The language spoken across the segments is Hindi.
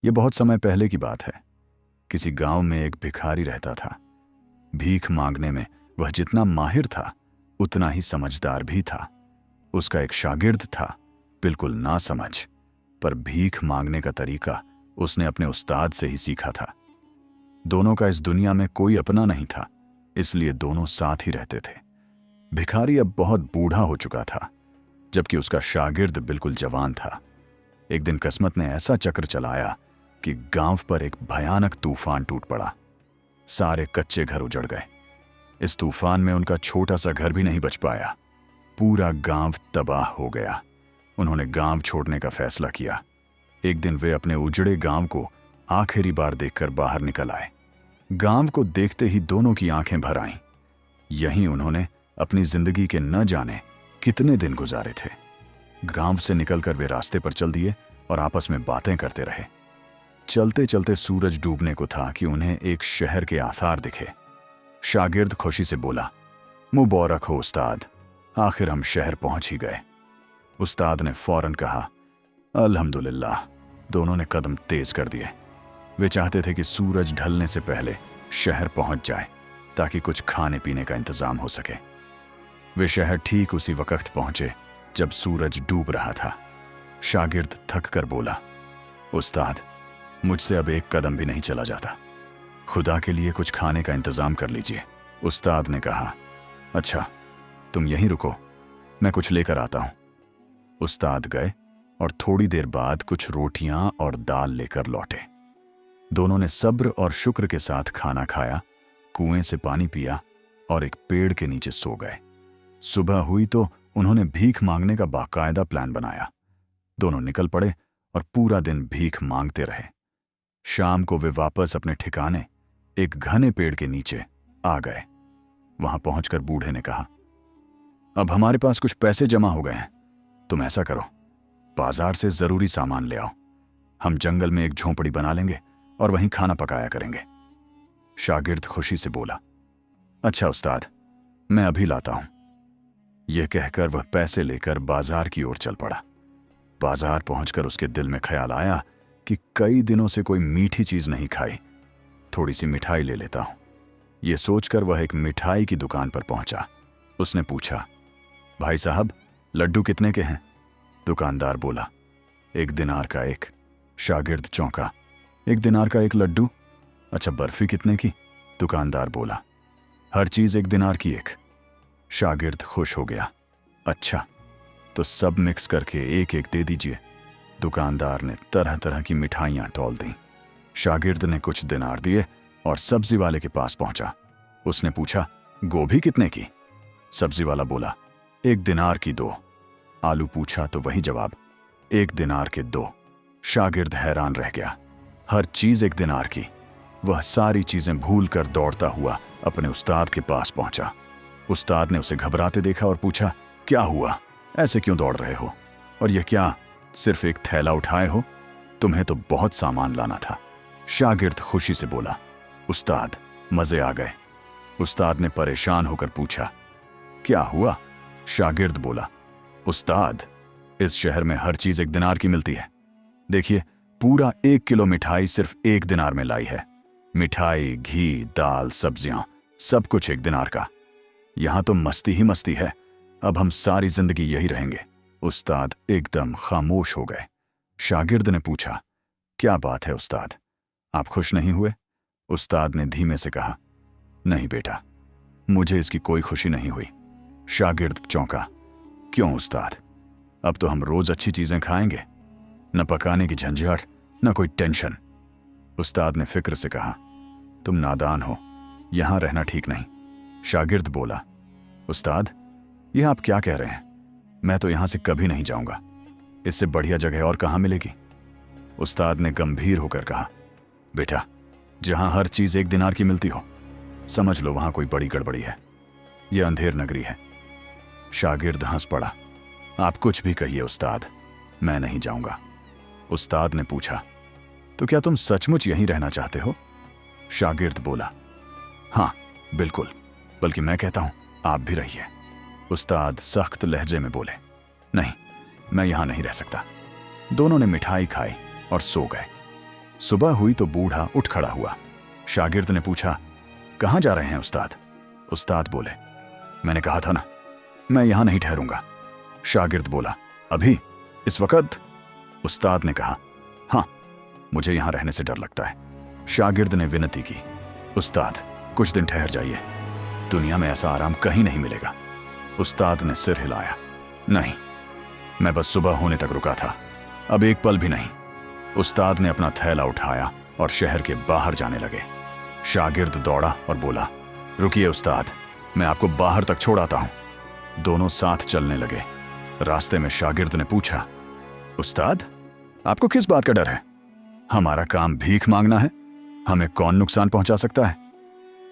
ये बहुत समय पहले की बात है। किसी गांव में एक भिखारी रहता था। भीख मांगने में वह जितना माहिर था उतना ही समझदार भी था। उसका एक शागिर्द था, बिल्कुल ना समझ, पर भीख मांगने का तरीका उसने अपने उस्ताद से ही सीखा था। दोनों का इस दुनिया में कोई अपना नहीं था, इसलिए दोनों साथ ही रहते थे। भिखारी अब बहुत बूढ़ा हो चुका था, जबकि उसका शागिर्द बिल्कुल जवान था। एक दिन किस्मत ने ऐसा चक्र चलाया कि गांव पर एक भयानक तूफान टूट पड़ा। सारे कच्चे घर उजड़ गए। इस तूफान में उनका छोटा सा घर भी नहीं बच पाया। पूरा गांव तबाह हो गया। उन्होंने गांव छोड़ने का फैसला किया। एक दिन वे अपने उजड़े गांव को आखिरी बार देखकर बाहर निकल आए। गांव को देखते ही दोनों की आंखें भर आईं। यहीं उन्होंने अपनी जिंदगी के न जाने कितने दिन गुजारे थे। गांव से निकलकर वे रास्ते पर चल दिए और आपस में बातें करते रहे। चलते चलते सूरज डूबने को था कि उन्हें एक शहर के आसार दिखे। शागिर्द खुशी से बोला, मुबारक हो उस्ताद, आखिर हम शहर पहुंच ही गए। उस्ताद ने फौरन कहा, अल्हम्दुलिल्लाह। दोनों ने कदम तेज कर दिए। वे चाहते थे कि सूरज ढलने से पहले शहर पहुंच जाए ताकि कुछ खाने पीने का इंतजाम हो सके। वे शहर ठीक उसी वक्त पहुंचे जब सूरज डूब रहा था। शागिर्द थक कर बोला, उस्ताद, मुझसे अब एक कदम भी नहीं चला जाता। खुदा के लिए कुछ खाने का इंतजाम कर लीजिए। उस्ताद ने कहा, अच्छा, तुम यहीं रुको, मैं कुछ लेकर आता हूं। उस्ताद गए और थोड़ी देर बाद कुछ रोटियां और दाल लेकर लौटे। दोनों ने सब्र और शुक्र के साथ खाना खाया, कुएं से पानी पिया और एक पेड़ के नीचे सो गए। सुबह हुई तो उन्होंने भीख मांगने का बाकायदा प्लान बनाया। दोनों निकल पड़े और पूरा दिन भीख मांगते रहे। शाम को वे वापस अपने ठिकाने एक घने पेड़ के नीचे आ गए। वहां पहुंचकर बूढ़े ने कहा, अब हमारे पास कुछ पैसे जमा हो गए हैं। तुम ऐसा करो, बाजार से जरूरी सामान ले आओ। हम जंगल में एक झोंपड़ी बना लेंगे और वहीं खाना पकाया करेंगे। शागिर्द खुशी से बोला, अच्छा उस्ताद, मैं अभी लाता हूं। यह कहकर वह पैसे लेकर बाजार की ओर चल पड़ा। बाजार पहुंचकर उसके दिल में ख्याल आया कि कई दिनों से कोई मीठी चीज नहीं खाई, थोड़ी सी मिठाई ले लेता हूं। यह सोचकर वह एक मिठाई की दुकान पर पहुंचा। उसने पूछा, भाई साहब, लड्डू कितने के हैं? दुकानदार बोला, 1 दिनार का एक। शागिर्द चौंका, 1 दिनार का एक लड्डू? अच्छा, बर्फी कितने की? दुकानदार बोला, हर चीज 1 दिनार की एक। शागिर्द खुश हो गया, अच्छा, तो सब मिक्स करके एक एक दे दीजिए। दुकानदार ने तरह तरह की मिठाइयां तौल दी। शागिर्द ने कुछ दिनार दिए और सब्जी वाले के पास पहुंचा। उसने पूछा, गोभी कितने की? सब्जी वाला बोला, 1 दिनार की 2। आलू पूछा तो वही जवाब, 1 दिनार के 2। शागिर्द हैरान रह गया, हर चीज 1 दिनार की। वह सारी चीजें भूल कर दौड़ता हुआ अपने उस्ताद के पास पहुंचा। उस्ताद ने उसे घबराते देखा और पूछा, क्या हुआ, ऐसे क्यों दौड़ रहे हो? और यह क्या, सिर्फ एक थैला उठाए हो? तुम्हें तो बहुत सामान लाना था। शागिर्द खुशी से बोला, उस्ताद, मजे आ गए। उस्ताद ने परेशान होकर पूछा, क्या हुआ? शागिर्द बोला, उस्ताद, इस शहर में हर चीज 1 दिनार की मिलती है। देखिए, पूरा 1 किलो मिठाई सिर्फ 1 दिनार में लाई है। मिठाई, घी, दाल, सब्जियां, सब कुछ 1 दिनार का। यहां तो मस्ती ही मस्ती है। अब हम सारी जिंदगी यही रहेंगे। उस्ताद एकदम खामोश हो गए। शागिर्द ने पूछा, क्या बात है उस्ताद, आप खुश नहीं हुए? उस्ताद ने धीमे से कहा, नहीं बेटा, मुझे इसकी कोई खुशी नहीं हुई। शागिर्द चौंका, क्यों उस्ताद? अब तो हम रोज अच्छी चीजें खाएंगे, न पकाने की झंझट, न कोई टेंशन। उस्ताद ने फिक्र से कहा, तुम नादान हो, यहां रहना ठीक नहीं। शागिर्द बोला, उस्ताद, यह आप क्या कह रहे हैं? मैं तो यहां से कभी नहीं जाऊंगा। इससे बढ़िया जगह और कहां मिलेगी? उस्ताद ने गंभीर होकर कहा, बेटा, जहां हर चीज 1 दिनार की मिलती हो, समझ लो वहां कोई बड़ी गड़बड़ी है। यह अंधेर नगरी है। शागिर्द हंस पड़ा, आप कुछ भी कहिए उस्ताद, मैं नहीं जाऊंगा। उस्ताद ने पूछा, तो क्या तुम सचमुच यहीं रहना चाहते हो? शागिर्द बोला, हाँ बिल्कुल, बल्कि मैं कहता हूं आप भी रहिए। उस्ताद सख्त लहजे में बोले, नहीं, मैं यहां नहीं रह सकता। दोनों ने मिठाई खाई और सो गए। सुबह हुई तो बूढ़ा उठ खड़ा हुआ। शागिर्द ने पूछा, कहाँ जा रहे हैं उस्ताद? उस्ताद बोले, मैंने कहा था ना, मैं यहां नहीं ठहरूंगा। शागिर्द बोला, अभी इस वक्त? उस्ताद ने कहा, हाँ, मुझे यहां रहने से डर लगता है। शागिर्द ने विनती की, उस्ताद कुछ दिन ठहर जाइए, दुनिया में ऐसा आराम कहीं नहीं मिलेगा। उस्ताद ने सिर हिलाया, नहीं, मैं बस सुबह होने तक रुका था, अब एक पल भी नहीं। उस्ताद ने अपना थैला उठाया और शहर के बाहर जाने लगे। शागिर्द दौड़ा और बोला, रुकिए उस्ताद, मैं आपको बाहर तक छोड़ आता हूं। दोनों साथ चलने लगे। रास्ते में शागिर्द ने पूछा, उस्ताद आपको किस बात का डर है? हमारा काम भीख मांगना है, हमें कौन नुकसान पहुंचा सकता है?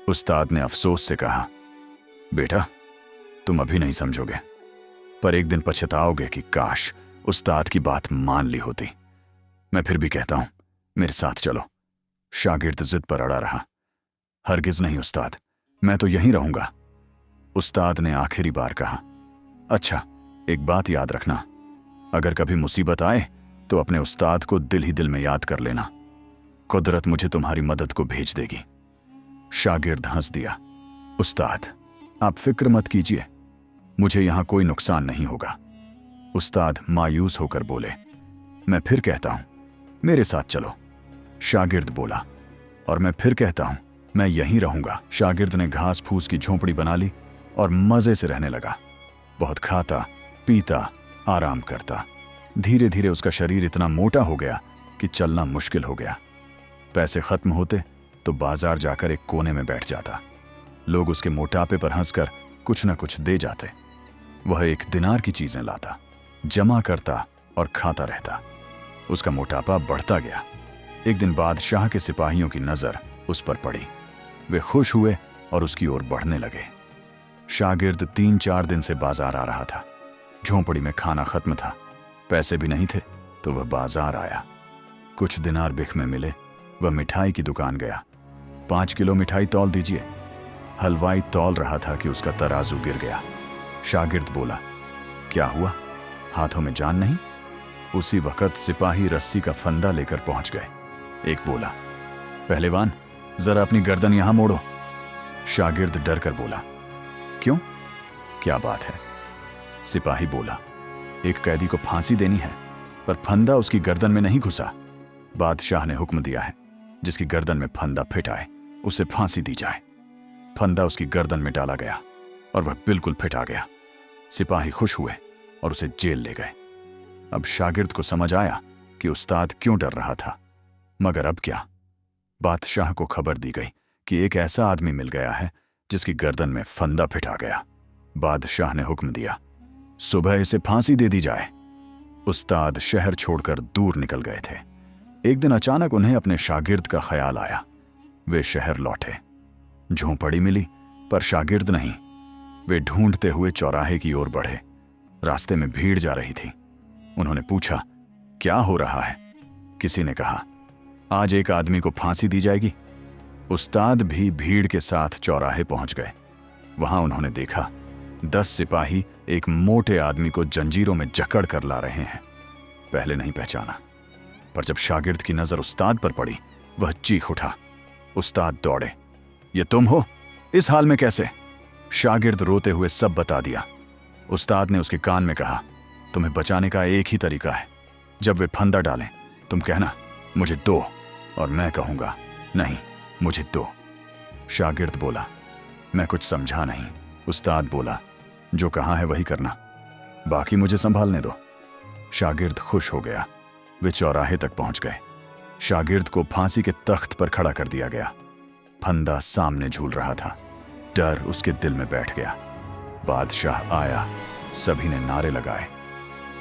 उस्ताद ने अफसोस से कहा, बेटा तुम अभी नहीं समझोगे, पर एक दिन पछताओगे कि काश उस्ताद की बात मान ली होती। मैं फिर भी कहता हूं, मेरे साथ चलो। शागिर्द जिद पर अड़ा रहा, हरगिज नहीं उस्ताद, मैं तो यहीं रहूंगा। उस्ताद ने आखिरी बार कहा, अच्छा एक बात याद रखना, अगर कभी मुसीबत आए तो अपने उस्ताद को दिल ही दिल में याद कर लेना, कुदरत मुझे तुम्हारी मदद को भेज देगी। शागिर्द हंस दिया, उस्ताद आप फिक्र मत कीजिए, मुझे यहां कोई नुकसान नहीं होगा। उस्ताद मायूस होकर बोले, मैं फिर कहता हूं, मेरे साथ चलो। शागिर्द बोला, और मैं फिर कहता हूं, मैं यहीं रहूंगा। शागिर्द ने घास फूस की झोंपड़ी बना ली और मजे से रहने लगा। बहुत खाता पीता आराम करता। धीरे धीरे उसका शरीर इतना मोटा हो गया कि चलना मुश्किल हो गया। पैसे खत्म होते तो बाजार जाकर एक कोने में बैठ जाता। लोग उसके मोटापे पर हंसकर कुछ न कुछ दे जाते। वह 1 दिनार की चीजें लाता, जमा करता और खाता रहता। उसका मोटापा बढ़ता गया। एक दिन बादशाह के सिपाहियों की नजर उस पर पड़ी। वे खुश हुए और उसकी ओर बढ़ने लगे। शागिर्द 3-4 दिन से बाजार आ रहा था। झोंपड़ी में खाना खत्म था, पैसे भी नहीं थे, तो वह बाजार आया। कुछ दिनार भिख में मिले। वह मिठाई की दुकान गया। 5 किलो मिठाई तौल दीजिए। हलवाई तौल रहा था कि उसका तराजू गिर गया। शागिर्द बोला, क्या हुआ, हाथों में जान नहीं? उसी वक्त सिपाही रस्सी का फंदा लेकर पहुंच गए। एक बोला, पहलवान जरा अपनी गर्दन यहां मोड़ो। शागिर्द डर कर बोला, क्यों, क्या बात है? सिपाही बोला, एक कैदी को फांसी देनी है, पर फंदा उसकी गर्दन में नहीं घुसा। बादशाह ने हुक्म दिया है, जिसकी गर्दन में फंदा फिट आए उसे फांसी दी जाए। फंदा उसकी गर्दन में डाला गया और वह बिल्कुल फिट आ गया। सिपाही खुश हुए और उसे जेल ले गए। अब शागिर्द को समझ आया कि उस्ताद क्यों डर रहा था। मगर अब क्या? बादशाह को खबर दी गई कि एक ऐसा आदमी मिल गया है जिसकी गर्दन में फंदा फिट आ गया। बादशाह ने हुक्म दिया, सुबह इसे फांसी दे दी जाए। उस्ताद शहर छोड़कर दूर निकल गए थे। एक दिन अचानक उन्हें अपने शागिर्द का ख्याल आया। वे शहर लौटे। झोंपड़ी मिली, पर शागिर्द नहीं। वे ढूंढते हुए चौराहे की ओर बढ़े। रास्ते में भीड़ जा रही थी। उन्होंने पूछा, क्या हो रहा है? किसी ने कहा, आज एक आदमी को फांसी दी जाएगी। उस्ताद भी भीड़ के साथ चौराहे पहुंच गए। वहां उन्होंने देखा 10 सिपाही एक मोटे आदमी को जंजीरों में जकड़ कर ला रहे हैं। पहले नहीं पहचाना, पर जब शागिर्द की नजर उस्ताद पर पड़ी, वह चीख उठा। उस्ताद दौड़े, ये तुम हो? इस हाल में कैसे? शागिर्द रोते हुए सब बता दिया। उस्ताद ने उसके कान में कहा, तुम्हें बचाने का एक ही तरीका है। जब वे फंदा डालें, तुम कहना, मुझे दो, और मैं कहूंगा, नहीं, मुझे दो। शागिर्द बोला, मैं कुछ समझा नहीं। उस्ताद बोला, जो कहा है वही करना, बाकी मुझे संभालने दो। शागिर्द खुश हो गया। वे चौराहे तक पहुंच गए। शागिर्द को फांसी के तख्त पर खड़ा कर दिया गया। फंदा सामने झूल रहा था। डर उसके दिल में बैठ गया। बादशाह आया। सभी ने नारे लगाए।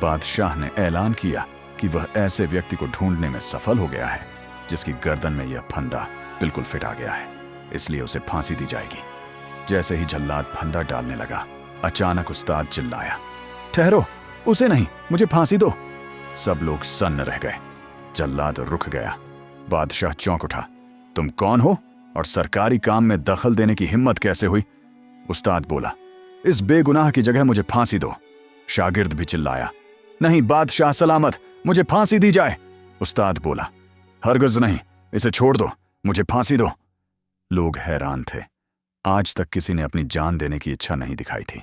बादशाह ने ऐलान किया कि वह ऐसे व्यक्ति को ढूंढने में सफल हो गया है जिसकी गर्दन में यह फंदा बिल्कुल फिट आ गया है, इसलिए उसे फांसी दी जाएगी। जैसे ही जल्लाद फंदा डालने लगा, अचानक उस्ताद चिल्लाया, ठहरो, उसे नहीं, मुझे फांसी दो। सब लोग सन्न रह गए। जल्लाद रुक गया। बादशाह चौंक उठा, तुम कौन हो और सरकारी काम में दखल देने की हिम्मत कैसे हुई? उस्ताद बोला, इस बेगुनाह की जगह मुझे फांसी दो। शागिर्द भी चिल्लाया, नहीं बादशाह सलामत, मुझे फांसी दी जाए। उस्ताद बोला, हरगिज़ नहीं, इसे छोड़ दो, मुझे फांसी दो। लोग हैरान थे। आज तक किसी ने अपनी जान देने की इच्छा नहीं दिखाई थी,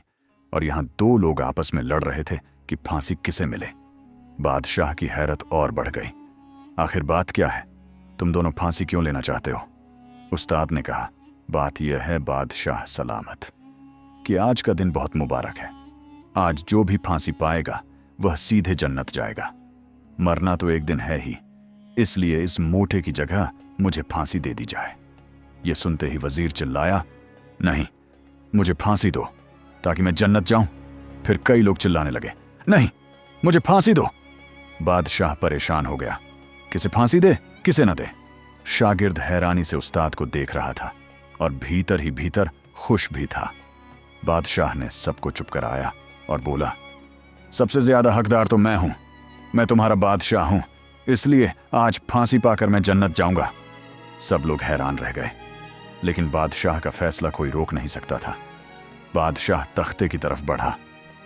और यहां दो लोग आपस में लड़ रहे थे कि फांसी किसे मिले। बादशाह की हैरत और बढ़ गई। आखिर बात क्या है? तुम दोनों फांसी क्यों लेना चाहते हो? उस्ताद ने कहा, बात यह है बादशाह सलामत कि आज का दिन बहुत मुबारक है। आज जो भी फांसी पाएगा वह सीधे जन्नत जाएगा। मरना तो एक दिन है ही, इसलिए इस मोटे की जगह मुझे फांसी दे दी जाए। यह सुनते ही वजीर चिल्लाया, नहीं, मुझे फांसी दो ताकि मैं जन्नत जाऊं। फिर कई लोग चिल्लाने लगे, नहीं, मुझे फांसी दो। बादशाह परेशान हो गया, किसे फांसी दे किसे न दे। शागिर्द हैरानी से उस्ताद को देख रहा था और भीतर ही भीतर खुश भी था। बादशाह ने सबको चुप कराया और बोला, सबसे ज्यादा हकदार तो मैं हूं। मैं तुम्हारा बादशाह हूं, इसलिए आज फांसी पाकर मैं जन्नत जाऊंगा। सब लोग हैरान रह गए, लेकिन बादशाह का फैसला कोई रोक नहीं सकता था। बादशाह तख्ते की तरफ बढ़ा।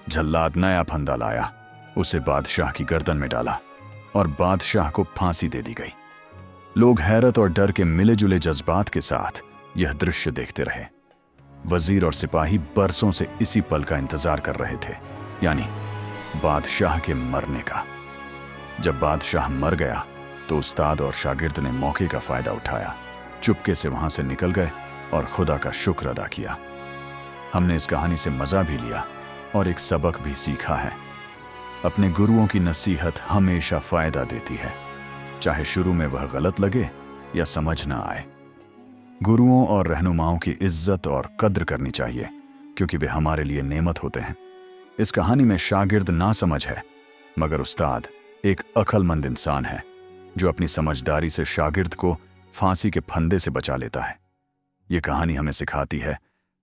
जल्लाद नया फंदा लाया, उसे बादशाह की गर्दन में डाला और बादशाह को फांसी दे दी गई। लोग हैरत और डर के मिले जुले जज्बात के साथ यह दृश्य देखते रहे। वजीर और सिपाही बरसों से इसी पल का इंतजार कर रहे थे, यानी बादशाह के मरने का। जब बादशाह मर गया तो उस्ताद और शागिर्द ने मौके का फायदा उठाया, चुपके से वहां से निकल गए और खुदा का शुक्र अदा किया। हमने इस कहानी से मजा भी लिया और एक सबक भी सीखा है। अपने गुरुओं की नसीहत हमेशा फायदा देती है, चाहे शुरू में वह गलत लगे या समझ ना आए। गुरुओं और रहनुमाओं की इज्जत और कद्र करनी चाहिए, क्योंकि वे हमारे लिए नेमत होते हैं। इस कहानी में शागिर्द ना समझ है, मगर उस्ताद एक अक्लमंद इंसान है जो अपनी समझदारी से शागिर्द को फांसी के फंदे से बचा लेता है। ये कहानी हमें सिखाती है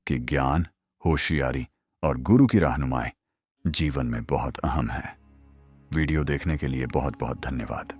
कि ज्ञान, होशियारी और गुरु की रहनुमाई जीवन में बहुत अहम है। वीडियो देखने के लिए बहुत बहुत धन्यवाद।